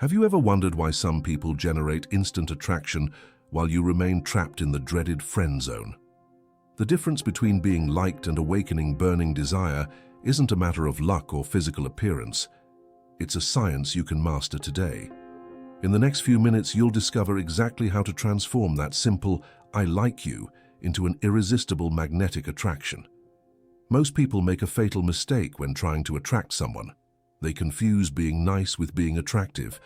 Have you ever wondered why some people generate instant attraction while you remain trapped in the dreaded friend zone? The difference between being liked and awakening burning desire isn't a matter of luck or physical appearance. It's a science you can master today. In the next few minutes, you'll discover exactly how to transform that simple "I like you" into an irresistible magnetic attraction. Most people make a fatal mistake when trying to attract someone. They confuse being nice with being attractive.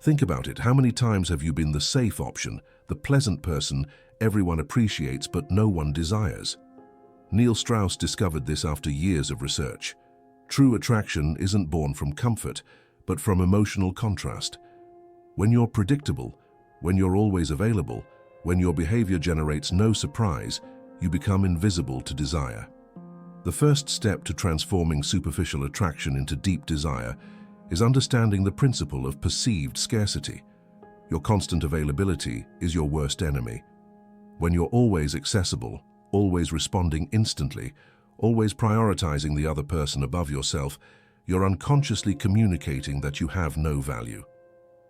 Think about it. How many times have you been the safe option, the pleasant person everyone appreciates but no one desires? Neil Strauss discovered this after years of research. True attraction isn't born from comfort, but from emotional contrast. When you're predictable, when you're always available, when your behavior generates no surprise, you become invisible to desire. The first step to transforming superficial attraction into deep desire is understanding the principle of perceived scarcity. Your constant availability is your worst enemy. When you're always accessible, always responding instantly, always prioritizing the other person above yourself, you're unconsciously communicating that you have no value.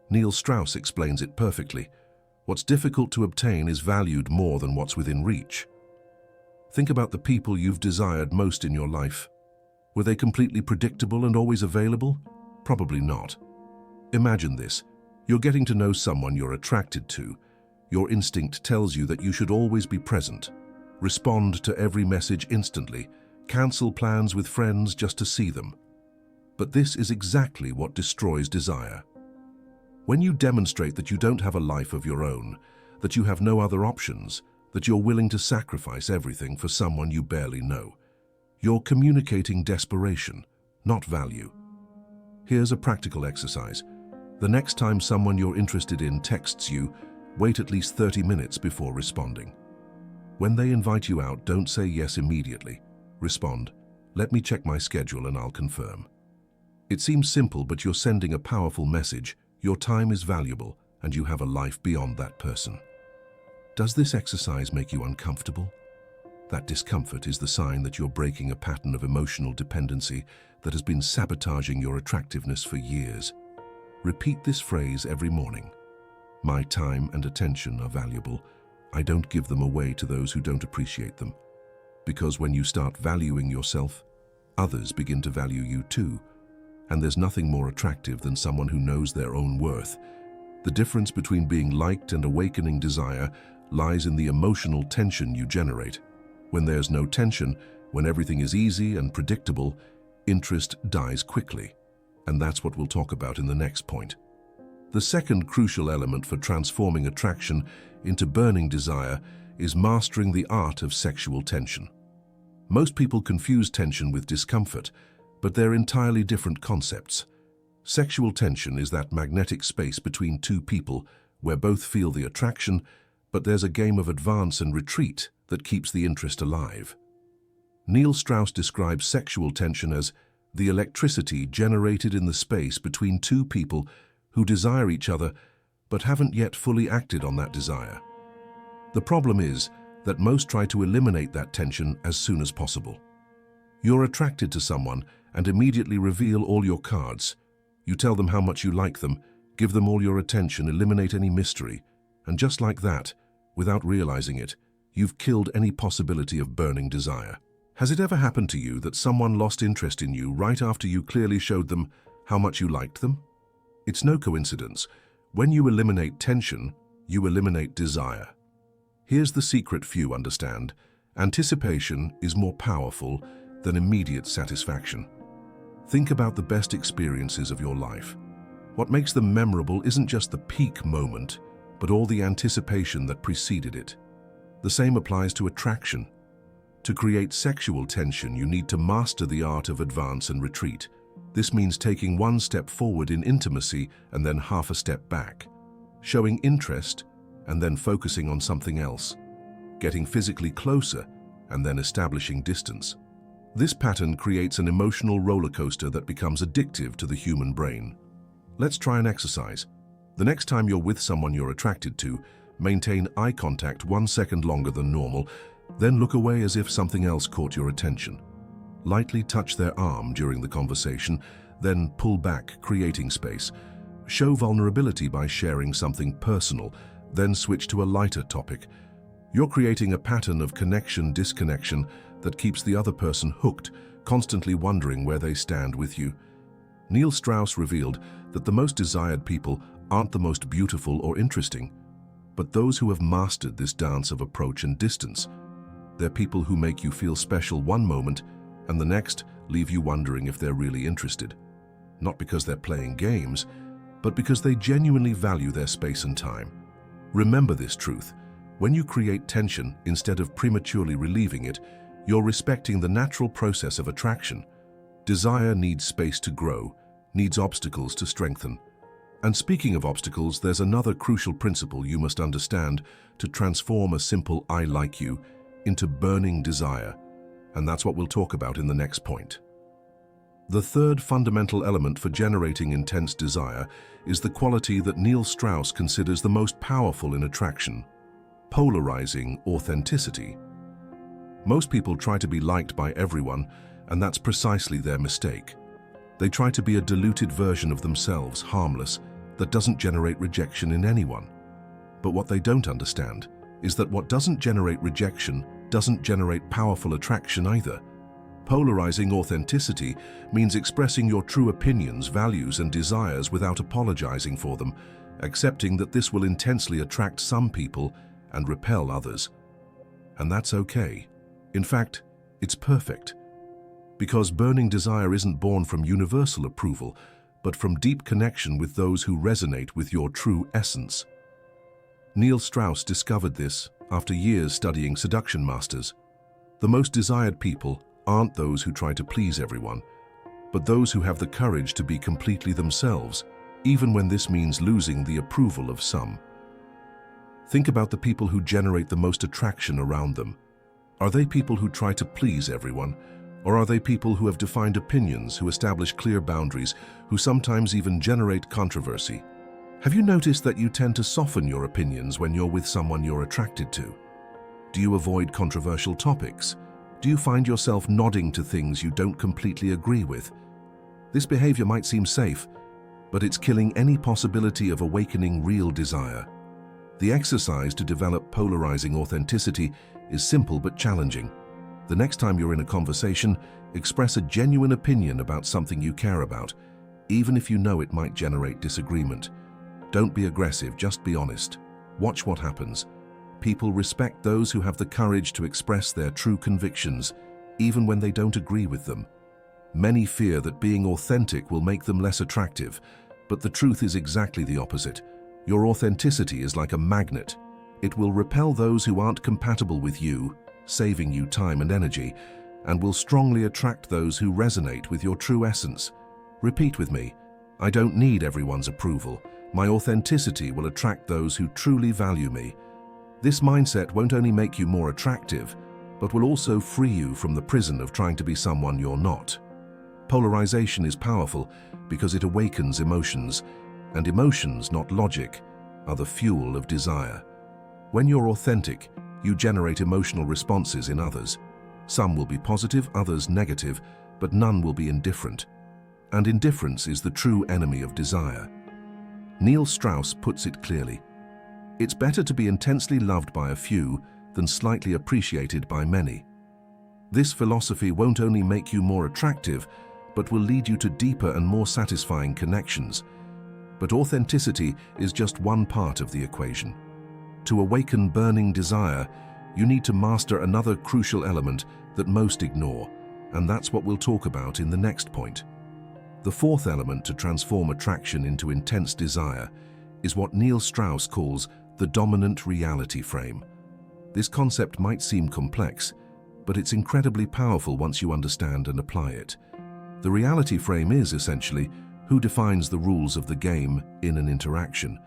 Neil Strauss explains it perfectly. What's difficult to obtain is valued more than what's within reach. Think about the people you've desired most in your life. Were they completely predictable and always available? Probably not. Imagine this. You're getting to know someone you're attracted to. Your instinct tells you that you should always be present. Respond to every message instantly. Cancel plans with friends just to see them. But this is exactly what destroys desire. When you demonstrate that you don't have a life of your own, that you have no other options, that you're willing to sacrifice everything for someone you barely know, you're communicating desperation, not value. Here's a practical exercise. The next time someone you're interested in texts you, wait at least 30 minutes before responding. When they invite you out, don't say yes immediately. Respond, "Let me check my schedule and I'll confirm." It seems simple, but you're sending a powerful message. Your time is valuable and you have a life beyond that person. Does this exercise make you uncomfortable? That discomfort is the sign that you're breaking a pattern of emotional dependency that has been sabotaging your attractiveness for years. Repeat this phrase every morning. My time and attention are valuable. I don't give them away to those who don't appreciate them. Because when you start valuing yourself, others begin to value you too. And there's nothing more attractive than someone who knows their own worth. The difference between being liked and awakening desire lies in the emotional tension you generate. When there's no tension, when everything is easy and predictable, interest dies quickly. And that's what we'll talk about in the next point. The second crucial element for transforming attraction into burning desire is mastering the art of sexual tension. Most people confuse tension with discomfort, but they're entirely different concepts. Sexual tension is that magnetic space between two people where both feel the attraction, but there's a game of advance and retreat that keeps the interest alive. Neil Strauss describes sexual tension as the electricity generated in the space between two people who desire each other but haven't yet fully acted on that desire. The problem is that most try to eliminate that tension as soon as possible. You're attracted to someone and immediately reveal all your cards. You tell them how much you like them, give them all your attention, eliminate any mystery, and just like that, without realizing it, you've killed any possibility of burning desire. Has it ever happened to you that someone lost interest in you right after you clearly showed them how much you liked them? It's no coincidence. When you eliminate tension, you eliminate desire. Here's the secret few understand. Anticipation is more powerful than immediate satisfaction. Think about the best experiences of your life. What makes them memorable isn't just the peak moment, but all the anticipation that preceded it. The same applies to attraction. To create sexual tension, you need to master the art of advance and retreat. This means taking one step forward in intimacy and then half a step back. Showing interest and then focusing on something else. Getting physically closer and then establishing distance. This pattern creates an emotional roller coaster that becomes addictive to the human brain. Let's try an exercise. The next time you're with someone you're attracted to, maintain eye contact 1 second longer than normal, then look away as if something else caught your attention. Lightly touch their arm during the conversation, then pull back, creating space. Show vulnerability by sharing something personal, then switch to a lighter topic. You're creating a pattern of connection-disconnection that keeps the other person hooked, constantly wondering where they stand with you. Neil Strauss revealed that the most desired people aren't the most beautiful or interesting, but those who have mastered this dance of approach and distance. They're people who make you feel special one moment and the next leave you wondering if they're really interested. Not because they're playing games, but because they genuinely value their space and time. Remember this truth. When you create tension instead of prematurely relieving it, you're respecting the natural process of attraction. Desire needs space to grow, needs obstacles to strengthen. And speaking of obstacles, there's another crucial principle you must understand to transform a simple "I like you" into burning desire. And that's what we'll talk about in the next point. The third fundamental element for generating intense desire is the quality that Neil Strauss considers the most powerful in attraction: polarizing authenticity. Most people try to be liked by everyone, and that's precisely their mistake. They try to be a diluted version of themselves, harmless, that doesn't generate rejection in anyone. But what they don't understand is that what doesn't generate rejection doesn't generate powerful attraction either. Polarizing authenticity means expressing your true opinions, values, and desires without apologizing for them, accepting that this will intensely attract some people and repel others. And that's okay. In fact, it's perfect. Because burning desire isn't born from universal approval, but from deep connection with those who resonate with your true essence. Neil Strauss discovered this after years studying seduction masters. The most desired people aren't those who try to please everyone, but those who have the courage to be completely themselves, even when this means losing the approval of some. Think about the people who generate the most attraction around them. Are they people who try to please everyone? Or are they people who have defined opinions, who establish clear boundaries, who sometimes even generate controversy? Have you noticed that you tend to soften your opinions when you're with someone you're attracted to? Do you avoid controversial topics? Do you find yourself nodding to things you don't completely agree with? This behavior might seem safe, but it's killing any possibility of awakening real desire. The exercise to develop polarizing authenticity is simple but challenging. The next time you're in a conversation, express a genuine opinion about something you care about, even if you know it might generate disagreement. Don't be aggressive, just be honest. Watch what happens. People respect those who have the courage to express their true convictions, even when they don't agree with them. Many fear that being authentic will make them less attractive, but the truth is exactly the opposite. Your authenticity is like a magnet. It will repel those who aren't compatible with you, saving you time and energy, and will strongly attract those who resonate with your true essence. Repeat with me: I don't need everyone's approval. My authenticity will attract those who truly value me. This mindset won't only make you more attractive, but will also free you from the prison of trying to be someone you're not. Polarization is powerful because it awakens emotions, and emotions, not logic, are the fuel of desire. When you're authentic, you generate emotional responses in others. Some will be positive, others negative, but none will be indifferent. And indifference is the true enemy of desire. Neil Strauss puts it clearly: it's better to be intensely loved by a few than slightly appreciated by many. This philosophy won't only make you more attractive, but will lead you to deeper and more satisfying connections. But authenticity is just one part of the equation. To awaken burning desire, you need to master another crucial element that most ignore, and that's what we'll talk about in the next point. The fourth element to transform attraction into intense desire is what Neil Strauss calls the dominant reality frame. This concept might seem complex, but it's incredibly powerful once you understand and apply it. The reality frame is essentially who defines the rules of the game in an interaction.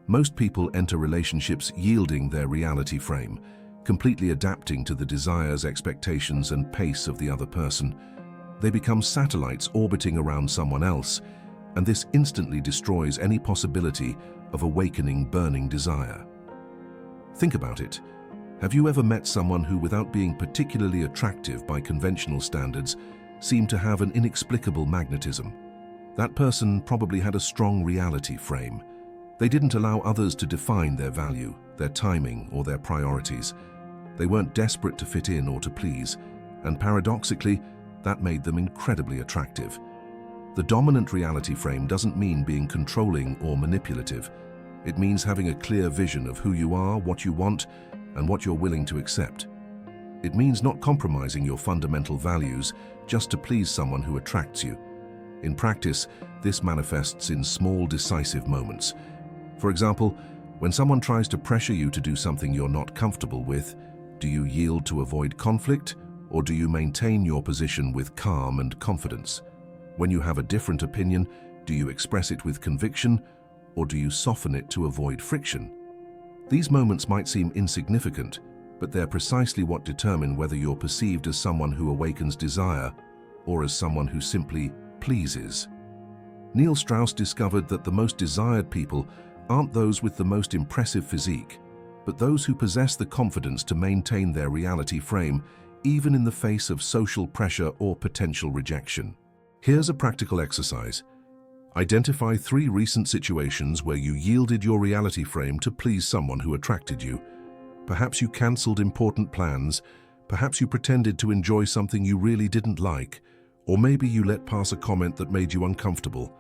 Most people enter relationships yielding their reality frame, completely adapting to the desires, expectations, and pace of the other person. They become satellites orbiting around someone else, and this instantly destroys any possibility of awakening burning desire. Think about it. Have you ever met someone who, without being particularly attractive by conventional standards, seemed to have an inexplicable magnetism? That person probably had a strong reality frame. They didn't allow others to define their value, their timing, or their priorities. They weren't desperate to fit in or to please, and paradoxically, that made them incredibly attractive. The dominant reality frame doesn't mean being controlling or manipulative. It means having a clear vision of who you are, what you want, and what you're willing to accept. It means not compromising your fundamental values just to please someone who attracts you. In practice, this manifests in small, decisive moments. For example, when someone tries to pressure you to do something you're not comfortable with, do you yield to avoid conflict, or do you maintain your position with calm and confidence? When you have a different opinion, do you express it with conviction, or do you soften it to avoid friction? These moments might seem insignificant, but they're precisely what determine whether you're perceived as someone who awakens desire or as someone who simply pleases. Neil Strauss discovered that the most desired people aren't those with the most impressive physique, but those who possess the confidence to maintain their reality frame, even in the face of social pressure or potential rejection. Here's a practical exercise. Identify 3 recent situations where you yielded your reality frame to please someone who attracted you. Perhaps you cancelled important plans, perhaps you pretended to enjoy something you really didn't like, or maybe you let pass a comment that made you uncomfortable.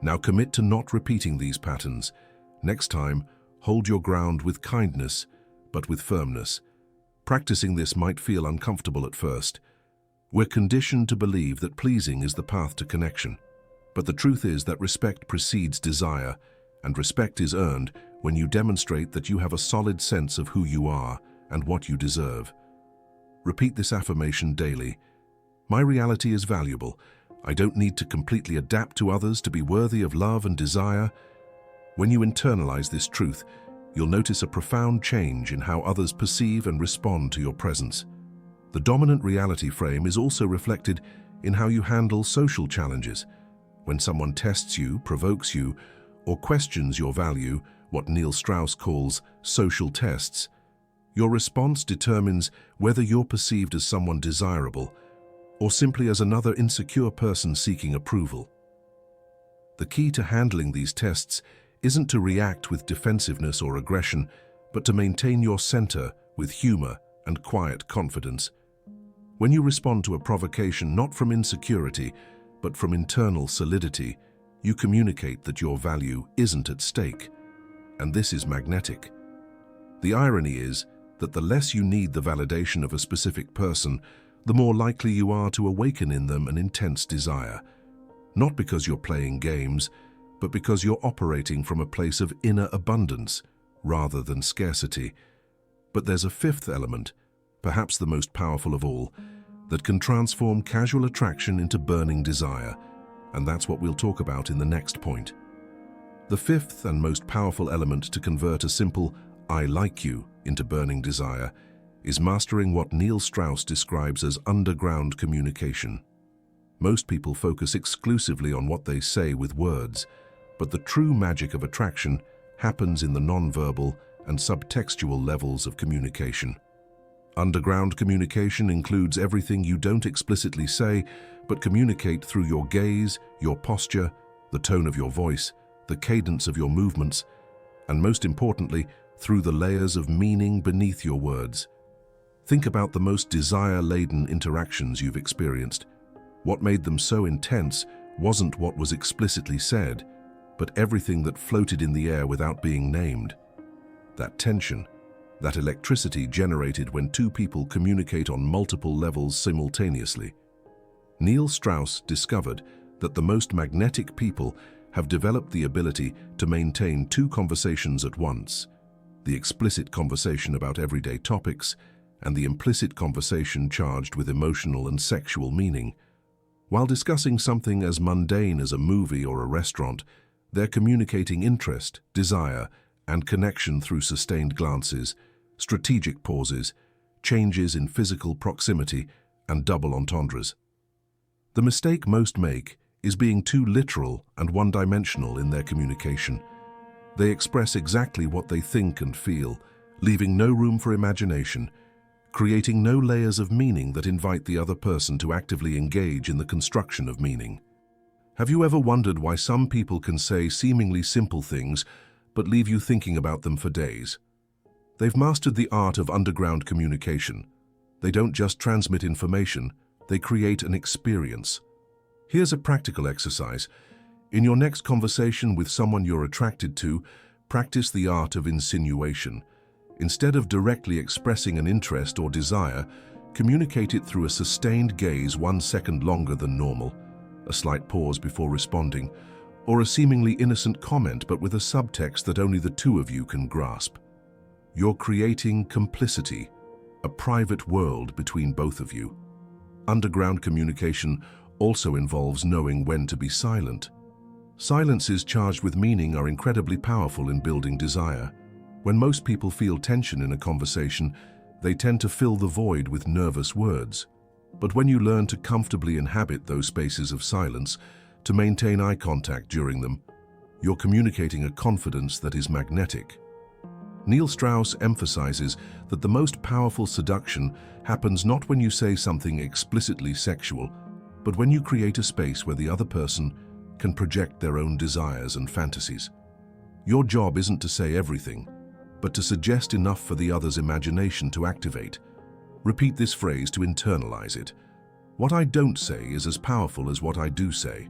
Now commit to not repeating these patterns. Next time, hold your ground with kindness, but with firmness. Practicing this might feel uncomfortable at first. We're conditioned to believe that pleasing is the path to connection. But the truth is that respect precedes desire, and respect is earned when you demonstrate that you have a solid sense of who you are and what you deserve. Repeat this affirmation daily. My reality is valuable. I don't need to completely adapt to others to be worthy of love and desire. When you internalize this truth, you'll notice a profound change in how others perceive and respond to your presence. The dominant reality frame is also reflected in how you handle social challenges. When someone tests you, provokes you, or questions your value, what Neil Strauss calls social tests, your response determines whether you're perceived as someone desirable or simply as another insecure person seeking approval. The key to handling these tests isn't to react with defensiveness or aggression, but to maintain your center with humor and quiet confidence. When you respond to a provocation not from insecurity, but from internal solidity, you communicate that your value isn't at stake. And this is magnetic. The irony is that the less you need the validation of a specific person, the more likely you are to awaken in them an intense desire. Not because you're playing games, but because you're operating from a place of inner abundance rather than scarcity. But there's a 5th element, perhaps the most powerful of all, that can transform casual attraction into burning desire, and that's what we'll talk about in the next point. The 5th and most powerful element to convert a simple "I like you" into burning desire is mastering what Neil Strauss describes as underground communication. Most people focus exclusively on what they say with words, but the true magic of attraction happens in the nonverbal and subtextual levels of communication. Underground communication includes everything you don't explicitly say, but communicate through your gaze, your posture, the tone of your voice, the cadence of your movements, and most importantly, through the layers of meaning beneath your words. Think about the most desire-laden interactions you've experienced. What made them so intense wasn't what was explicitly said, but everything that floated in the air without being named. That tension, that electricity generated when 2 people communicate on multiple levels simultaneously. Neil Strauss discovered that the most magnetic people have developed the ability to maintain 2 conversations at once: the explicit conversation about everyday topics and the implicit conversation charged with emotional and sexual meaning. While discussing something as mundane as a movie or a restaurant, they're communicating interest, desire, and connection through sustained glances, strategic pauses, changes in physical proximity, and double entendres. The mistake most make is being too literal and one-dimensional in their communication. They express exactly what they think and feel, leaving no room for imagination, creating no layers of meaning that invite the other person to actively engage in the construction of meaning. Have you ever wondered why some people can say seemingly simple things but leave you thinking about them for days? They've mastered the art of underground communication. They don't just transmit information, they create an experience. Here's a practical exercise. In your next conversation with someone you're attracted to, practice the art of insinuation. Instead of directly expressing an interest or desire, communicate it through a sustained gaze 1 second longer than normal, a slight pause before responding, or a seemingly innocent comment but with a subtext that only the two of you can grasp. You're creating complicity, a private world between both of you. Underground communication also involves knowing when to be silent. Silences charged with meaning are incredibly powerful in building desire. When most people feel tension in a conversation, they tend to fill the void with nervous words. But when you learn to comfortably inhabit those spaces of silence, to maintain eye contact during them, you're communicating a confidence that is magnetic. Neil Strauss emphasizes that the most powerful seduction happens not when you say something explicitly sexual, but when you create a space where the other person can project their own desires and fantasies. Your job isn't to say everything, but to suggest enough for the other's imagination to activate. Repeat this phrase to internalize it. What I don't say is as powerful as what I do say.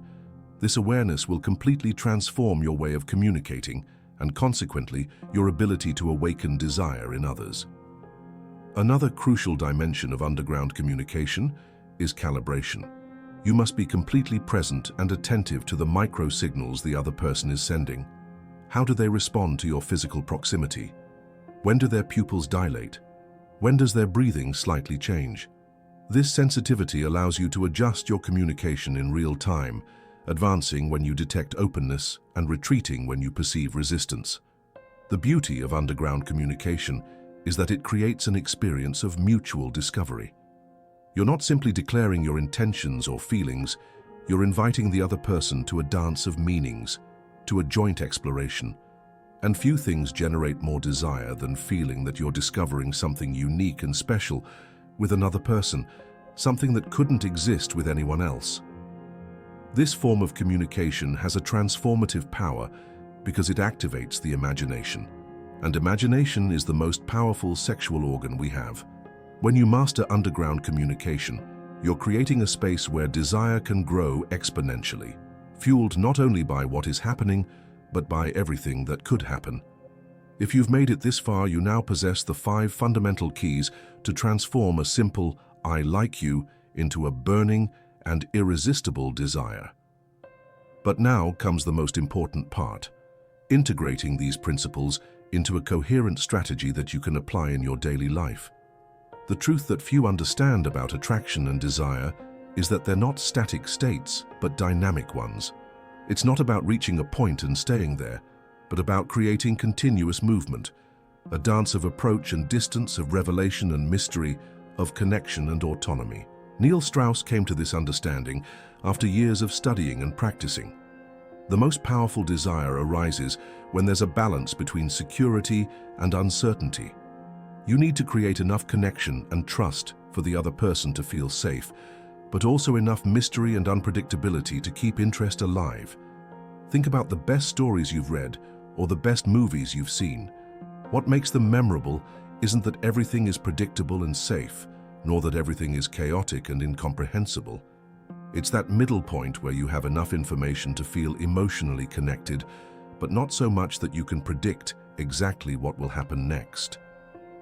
This awareness will completely transform your way of communicating and consequently your ability to awaken desire in others. Another crucial dimension of underground communication is calibration. You must be completely present and attentive to the micro signals the other person is sending. How do they respond to your physical proximity? When do their pupils dilate? When does their breathing slightly change? This sensitivity allows you to adjust your communication in real time, advancing when you detect openness and retreating when you perceive resistance. The beauty of underground communication is that it creates an experience of mutual discovery. You're not simply declaring your intentions or feelings, you're inviting the other person to a dance of meanings, to a joint exploration. And few things generate more desire than feeling that you're discovering something unique and special with another person, something that couldn't exist with anyone else. This form of communication has a transformative power because it activates the imagination. And imagination is the most powerful sexual organ we have. When you master underground communication, you're creating a space where desire can grow exponentially, fueled not only by what is happening, but by everything that could happen. If you've made it this far, you now possess the 5 fundamental keys to transform a simple "I like you" into a burning and irresistible desire. But now comes the most important part, integrating these principles into a coherent strategy that you can apply in your daily life. The truth that few understand about attraction and desire is that they're not static states, but dynamic ones. It's not about reaching a point and staying there, but about creating continuous movement, a dance of approach and distance, of revelation and mystery, of connection and autonomy. Neil Strauss came to this understanding after years of studying and practicing. The most powerful desire arises when there's a balance between security and uncertainty. You need to create enough connection and trust for the other person to feel safe, but also enough mystery and unpredictability to keep interest alive. Think about the best stories you've read or the best movies you've seen. What makes them memorable isn't that everything is predictable and safe, nor that everything is chaotic and incomprehensible. It's that middle point where you have enough information to feel emotionally connected, but not so much that you can predict exactly what will happen next.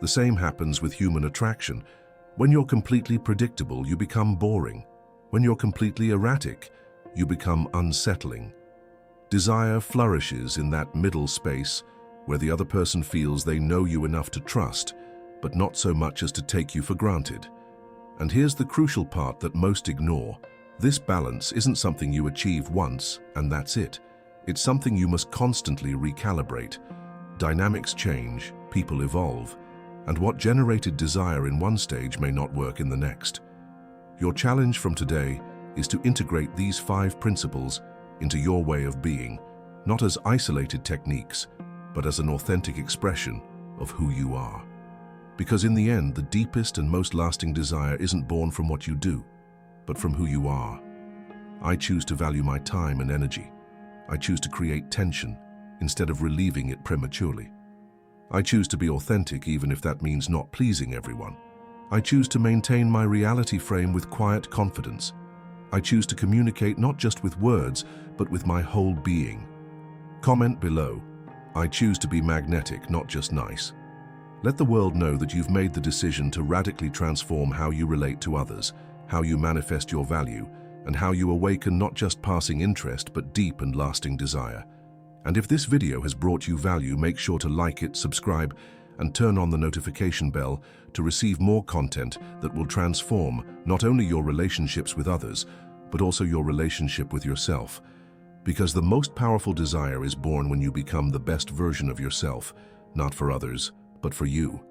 The same happens with human attraction. When you're completely predictable, you become boring. When you're completely erratic, you become unsettling. Desire flourishes in that middle space where the other person feels they know you enough to trust, but not so much as to take you for granted. And here's the crucial part that most ignore. This balance isn't something you achieve once and that's it. It's something you must constantly recalibrate. Dynamics change, people evolve, and what generated desire in one stage may not work in the next. Your challenge from today is to integrate these 5 principles into your way of being, not as isolated techniques, but as an authentic expression of who you are. Because in the end, the deepest and most lasting desire isn't born from what you do, but from who you are. I choose to value my time and energy. I choose to create tension instead of relieving it prematurely. I choose to be authentic even if that means not pleasing everyone. I choose to maintain my reality frame with quiet confidence. I choose to communicate not just with words, but with my whole being. Comment below. I choose to be magnetic, not just nice. Let the world know that you've made the decision to radically transform how you relate to others, how you manifest your value, and how you awaken not just passing interest, but deep and lasting desire. And if this video has brought you value, make sure to like it, subscribe, and turn on the notification bell to receive more content that will transform not only your relationships with others, but also your relationship with yourself. Because the most powerful desire is born when you become the best version of yourself, not for others, but for you.